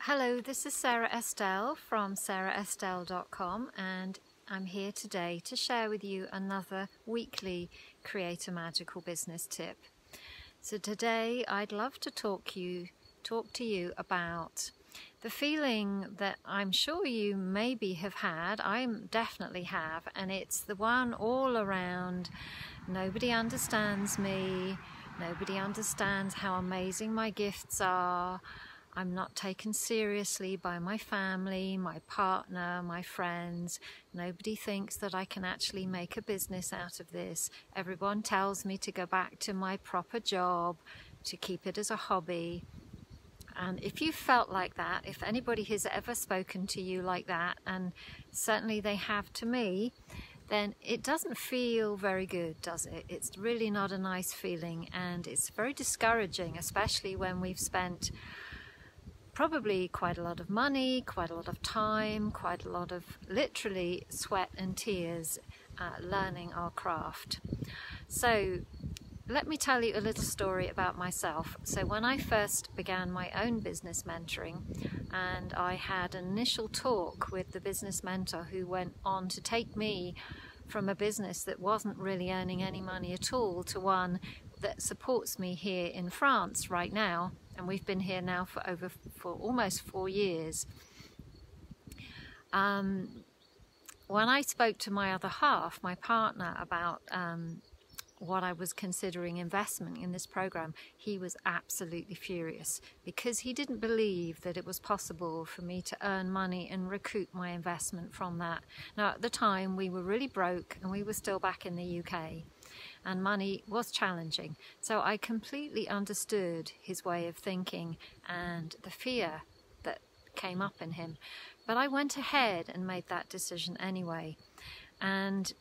Hello, this is Sara Estelle from saraestelle.com, and I'm here today to share with you another weekly Create a Magical Business tip. So today I'd love to talk to you about the feeling that I'm sure you maybe have had. I definitely have, and it's the one all around: nobody understands me, nobody understands how amazing my gifts are, I'm not taken seriously by my family, my partner, my friends. Nobody thinks that I can actually make a business out of this. Everyone tells me to go back to my proper job, to keep it as a hobby. And if you felt like that, if anybody has ever spoken to you like that, and certainly they have to me, then it doesn't feel very good, does it? It's really not a nice feeling, and it's very discouraging, especially when we've spent probably quite a lot of money, quite a lot of time, quite a lot of literally sweat and tears learning our craft. So let me tell you a little story about myself. So when I first began my own business mentoring, and I had an initial talk with the business mentor who went on to take me from a business that wasn't really earning any money at all to one that supports me here in France right now. And we've been here now for almost 4 years. When I spoke to my other half, my partner, about what I was considering investment in this program, he was absolutely furious because he didn't believe that it was possible for me to earn money and recoup my investment from that. Now, at the time, we were really broke and we were still back in the UK. And money was challenging. So I completely understood his way of thinking and the fear that came up in him. But I went ahead and made that decision anyway. And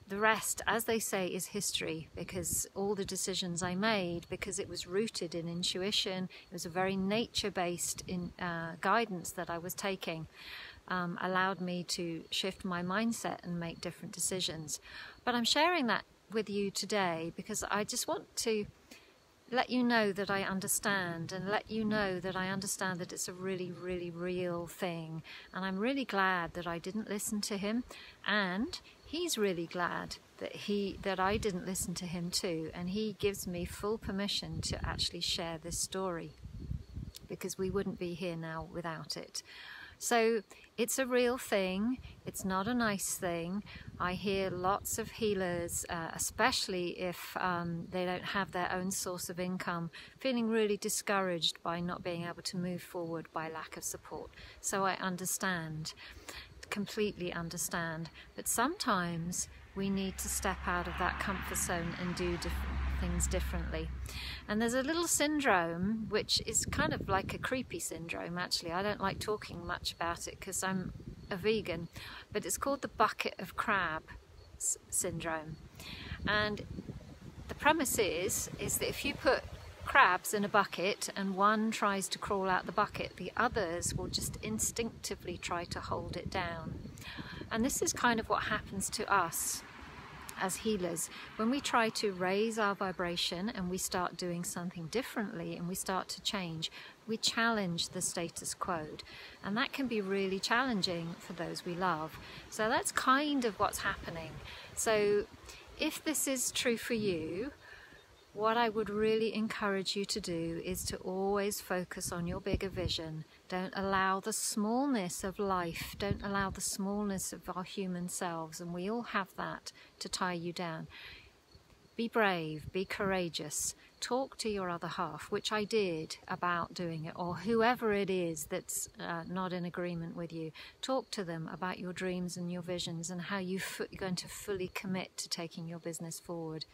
the rest, as they say, is history, because all the decisions I made, because it was rooted in intuition, it was a very nature-based guidance that I was taking, allowed me to shift my mindset and make different decisions. But I'm sharing that with you today because I just want to let you know that I understand, and let you know that I understand that it's a really, really real thing. And I'm really glad that I didn't listen to him, and he's really glad that I didn't listen to him too, and he gives me full permission to actually share this story, because we wouldn't be here now without it. So it's a real thing. It's not a nice thing. I hear lots of healers, especially if they don't have their own source of income, feeling really discouraged by not being able to move forward by lack of support. So I understand, completely understand. But sometimes we need to step out of that comfort zone and do things differently. And there's a little syndrome, which is kind of like a creepy syndrome, actually. I don't like talking much about it because I'm a vegan, but it's called the bucket of crab syndrome. And the premise is that if you put crabs in a bucket and one tries to crawl out the bucket, the others will just instinctively try to hold it down. And this is kind of what happens to us as healers. When we try to raise our vibration and we start doing something differently and we start to change, we challenge the status quo. And that can be really challenging for those we love. So that's kind of what's happening. So if this is true for you, what I would really encourage you to do is to always focus on your bigger vision. Don't allow the smallness of life, don't allow the smallness of our human selves, and we all have that, to tie you down. Be brave, be courageous. Talk to your other half, which I did, about doing it, or whoever it is that's not in agreement with you. Talk to them about your dreams and your visions and how you're going to fully commit to taking your business forward.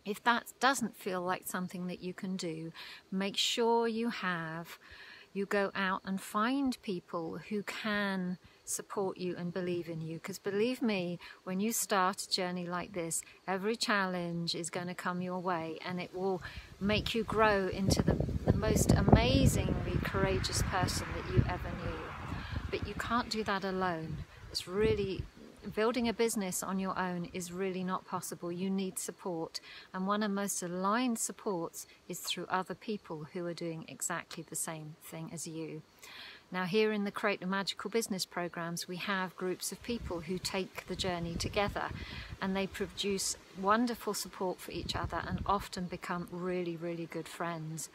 If that doesn't feel like something that you can do, make sure you go out and find people who can support you and believe in you. Because believe me, when you start a journey like this, every challenge is going to come your way, and it will make you grow into the most amazingly courageous person that you ever knew. But you can't do that alone. It's really building a business on your own is really not possible. You need support, and one of the most aligned supports is through other people who are doing exactly the same thing as you. Now, here in the Create a Magical Business programs, we have groups of people who take the journey together, and they produce wonderful support for each other and often become really, really good friends.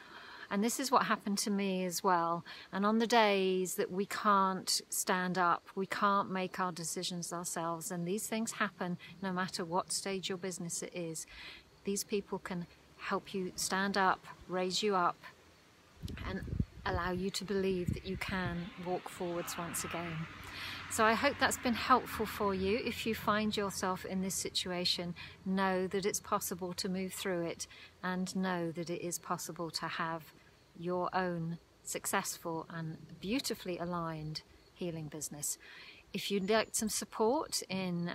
And this is what happened to me as well. And on the days that we can't stand up, we can't make our decisions ourselves, and these things happen no matter what stage your business it is, these people can help you stand up, raise you up, and allow you to believe that you can walk forwards once again. So I hope that's been helpful for you. If you find yourself in this situation, know that it's possible to move through it, and know that it is possible to have your own successful and beautifully aligned healing business. If you'd like some support in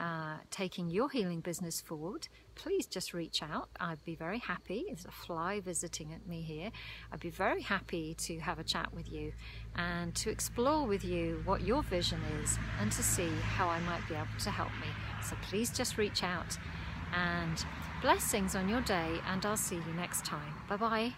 taking your healing business forward, please just reach out. I'd be very happy. There's a fly visiting at me here. I'd be very happy to have a chat with you and to explore with you what your vision is, and to see how I might be able to help me. So please just reach out, and blessings on your day, and I'll see you next time. Bye bye.